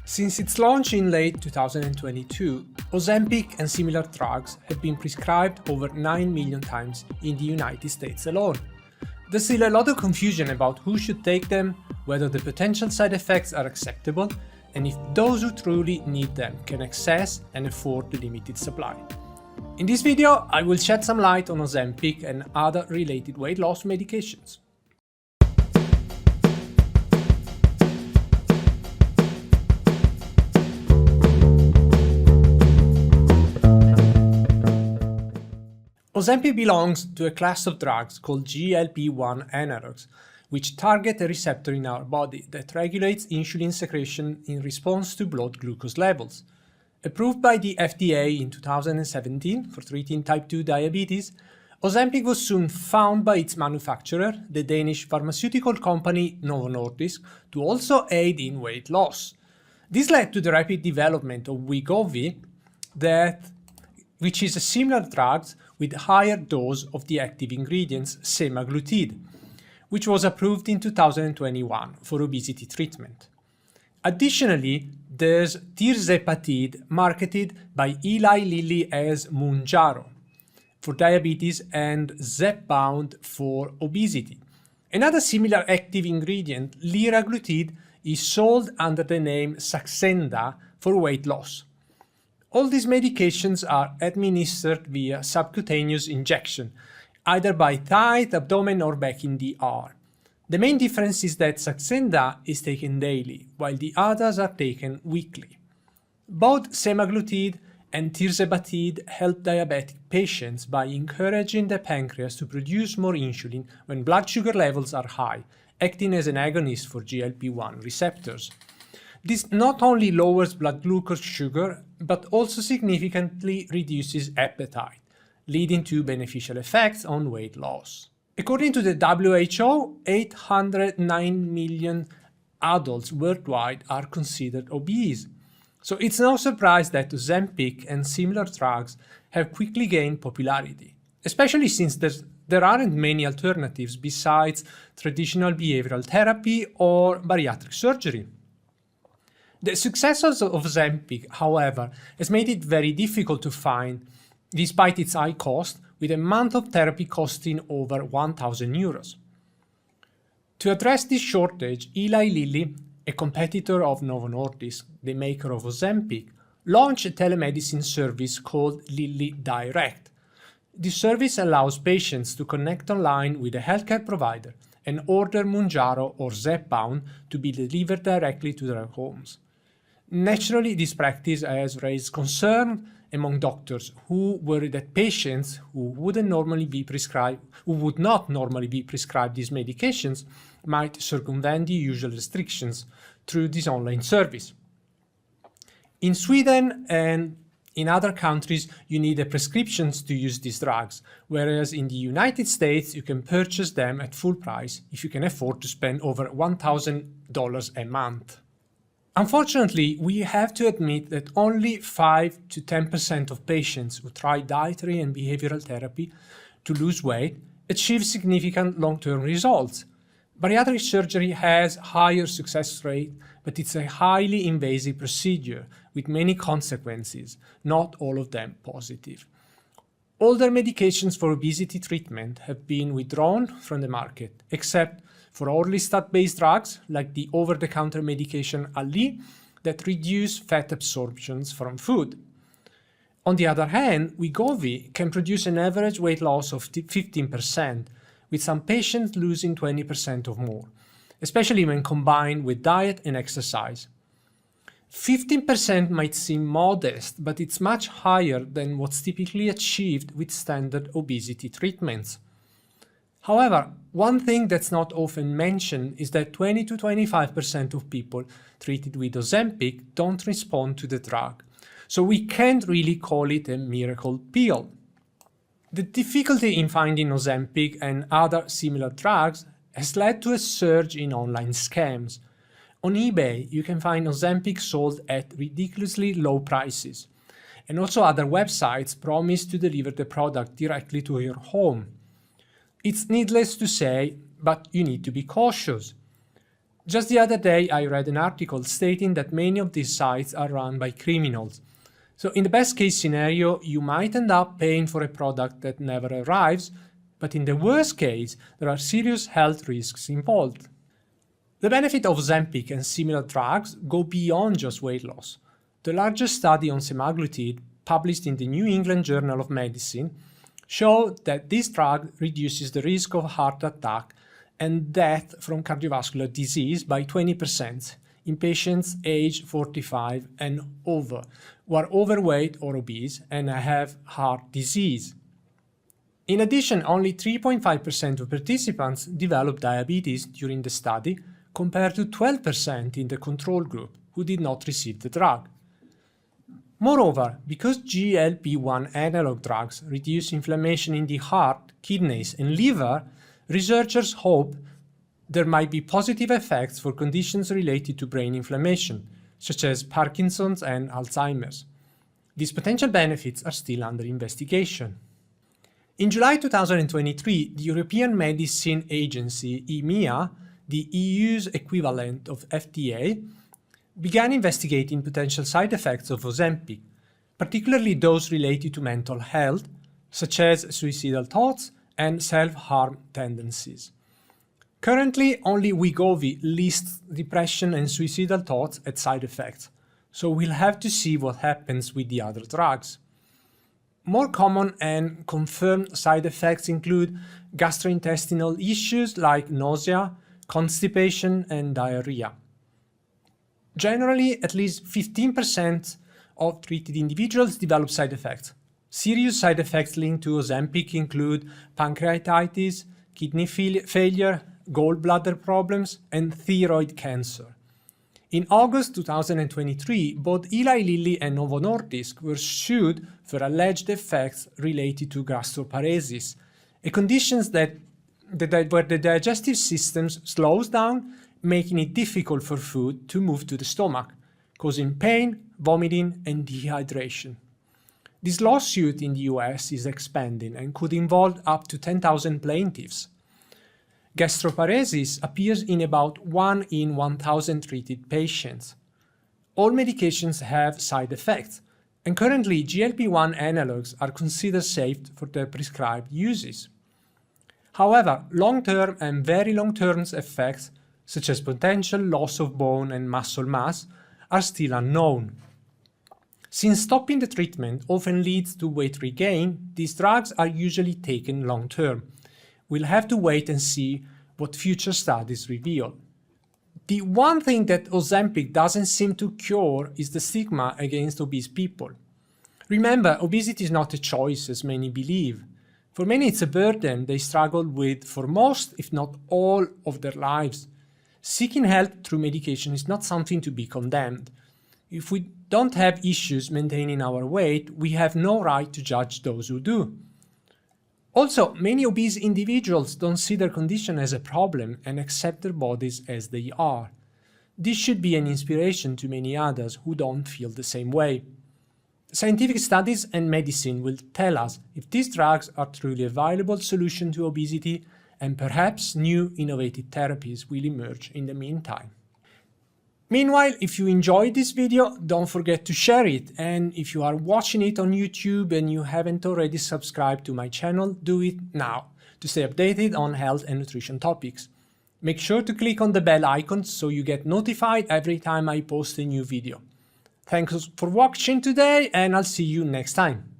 Since its launch in late 2022, Ozempic and similar drugs have been prescribed over 9 million times in the United States alone. There's still a lot of confusion about who should take them, whether the potential side effects are acceptable, and if those who truly need them can access and afford the limited supply. In this video, I will shed some light on Ozempic and other related weight loss medications. Ozempic belongs to a class of drugs called GLP-1 analogs, which target a receptor in our body that regulates insulin secretion in response to blood glucose levels. Approved by the FDA in 2017 for treating type 2 diabetes, Ozempic was soon found by its manufacturer, the Danish pharmaceutical company Novo Nordisk, to also aid in weight loss. This led to the rapid development of Wegovy, which is a similar drug with higher dose of the active ingredients semaglutide, which was approved in 2021 for obesity treatment. Additionally, there's tirzepatide, marketed by Eli Lilly as Mounjaro for diabetes and Zepbound for obesity. Another similar active ingredient, liraglutide, is sold under the name Saxenda for weight loss. All these medications are administered via subcutaneous injection, either by thigh, abdomen, or back in the arm. The main difference is that Saxenda is taken daily, while the others are taken weekly. Both semaglutide and tirzepatide help diabetic patients by encouraging the pancreas to produce more insulin when blood sugar levels are high, acting as an agonist for GLP-1 receptors. This not only lowers blood glucose sugar, but also significantly reduces appetite, leading to beneficial effects on weight loss. According to the WHO, 809 million adults worldwide are considered obese. So it's no surprise that Ozempic and similar drugs have quickly gained popularity, especially since there aren't many alternatives besides traditional behavioral therapy or bariatric surgery. The success of Ozempic, however, has made it very difficult to find, despite its high cost, with a month of therapy costing over 1,000 euros. To address this shortage, Eli Lilly, a competitor of Novo Nordisk, the maker of Ozempic, launched a telemedicine service called Lilly Direct. This service allows patients to connect online with a healthcare provider and order Mounjaro or Zepbound to be delivered directly to their homes. Naturally, this practice has raised concern among doctors who worry that patients who would not normally be prescribed these medications might circumvent the usual restrictions through this online service. In Sweden and in other countries, you need a prescription to use these drugs, whereas in the United States, you can purchase them at full price if you can afford to spend over $1,000 a month. Unfortunately, we have to admit that only 5 to 10% of patients who try dietary and behavioral therapy to lose weight achieve significant long-term results. Bariatric surgery has higher success rate, but it's a highly invasive procedure with many consequences, not all of them positive. Older medications for obesity treatment have been withdrawn from the market, except for orlistat-based drugs like the over-the-counter medication Ali that reduce fat absorptions from food. On the other hand, Wegovy can produce an average weight loss of 15%, with some patients losing 20% or more, especially when combined with diet and exercise. 15% might seem modest, but it's much higher than what's typically achieved with standard obesity treatments. However, one thing that's not often mentioned is that 20 to 25% of people treated with Ozempic don't respond to the drug, so we can't really call it a miracle pill. The difficulty in finding Ozempic and other similar drugs has led to a surge in online scams. On eBay, you can find Ozempic sold at ridiculously low prices, and also other websites promise to deliver the product directly to your home. It's needless to say, but you need to be cautious. Just the other day, I read an article stating that many of these sites are run by criminals. So in the best case scenario, you might end up paying for a product that never arrives, but in the worst case, there are serious health risks involved. The benefit of Ozempic and similar drugs go beyond just weight loss. The largest study on semaglutide, published in the New England Journal of Medicine, showed that this drug reduces the risk of heart attack and death from cardiovascular disease by 20% in patients aged 45 and over, who are overweight or obese and have heart disease. In addition, only 3.5% of participants developed diabetes during the study, compared to 12% in the control group who did not receive the drug. Moreover, because GLP-1 analog drugs reduce inflammation in the heart, kidneys, and liver, researchers hope there might be positive effects for conditions related to brain inflammation, such as Parkinson's and Alzheimer's. These potential benefits are still under investigation. In July 2023, the European Medicine Agency, EMEA, the EU's equivalent of FDA, began investigating potential side effects of Ozempic, particularly those related to mental health, such as suicidal thoughts and self-harm tendencies. Currently, only Wegovy lists depression and suicidal thoughts as side effects, so we'll have to see what happens with the other drugs. More common and confirmed side effects include gastrointestinal issues like nausea, constipation, and diarrhea. Generally, at least 15% of treated individuals develop side effects. Serious side effects linked to Ozempic include pancreatitis, kidney failure, gallbladder problems, and thyroid cancer. In August 2023, both Eli Lilly and Novo Nordisk were sued for alleged effects related to gastroparesis, a condition where the digestive system slows down, making it difficult for food to move to the stomach, causing pain, vomiting, and dehydration. This lawsuit in the US is expanding and could involve up to 10,000 plaintiffs. Gastroparesis appears in about 1 in 1,000 treated patients. All medications have side effects, and currently GLP-1 analogs are considered safe for their prescribed uses. However, long-term and very long-term effects, such as potential loss of bone and muscle mass, are still unknown. Since stopping the treatment often leads to weight regain, these drugs are usually taken long-term. We'll have to wait and see what future studies reveal. The one thing that Ozempic doesn't seem to cure is the stigma against obese people. Remember, obesity is not a choice as many believe. For many, it's a burden they struggle with for most, if not all, of their lives. Seeking help through medication is not something to be condemned. If we don't have issues maintaining our weight, we have no right to judge those who do. Also, many obese individuals don't see their condition as a problem and accept their bodies as they are. This should be an inspiration to many others who don't feel the same way. Scientific studies and medicine will tell us if these drugs are truly a viable solution to obesity, and perhaps new innovative therapies will emerge in the meantime. Meanwhile, if you enjoyed this video, don't forget to share it, and if you are watching it on YouTube and you haven't already subscribed to my channel, do it now to stay updated on health and nutrition topics. Make sure to click on the bell icon so you get notified every time I post a new video. Thanks for watching today, and I'll see you next time.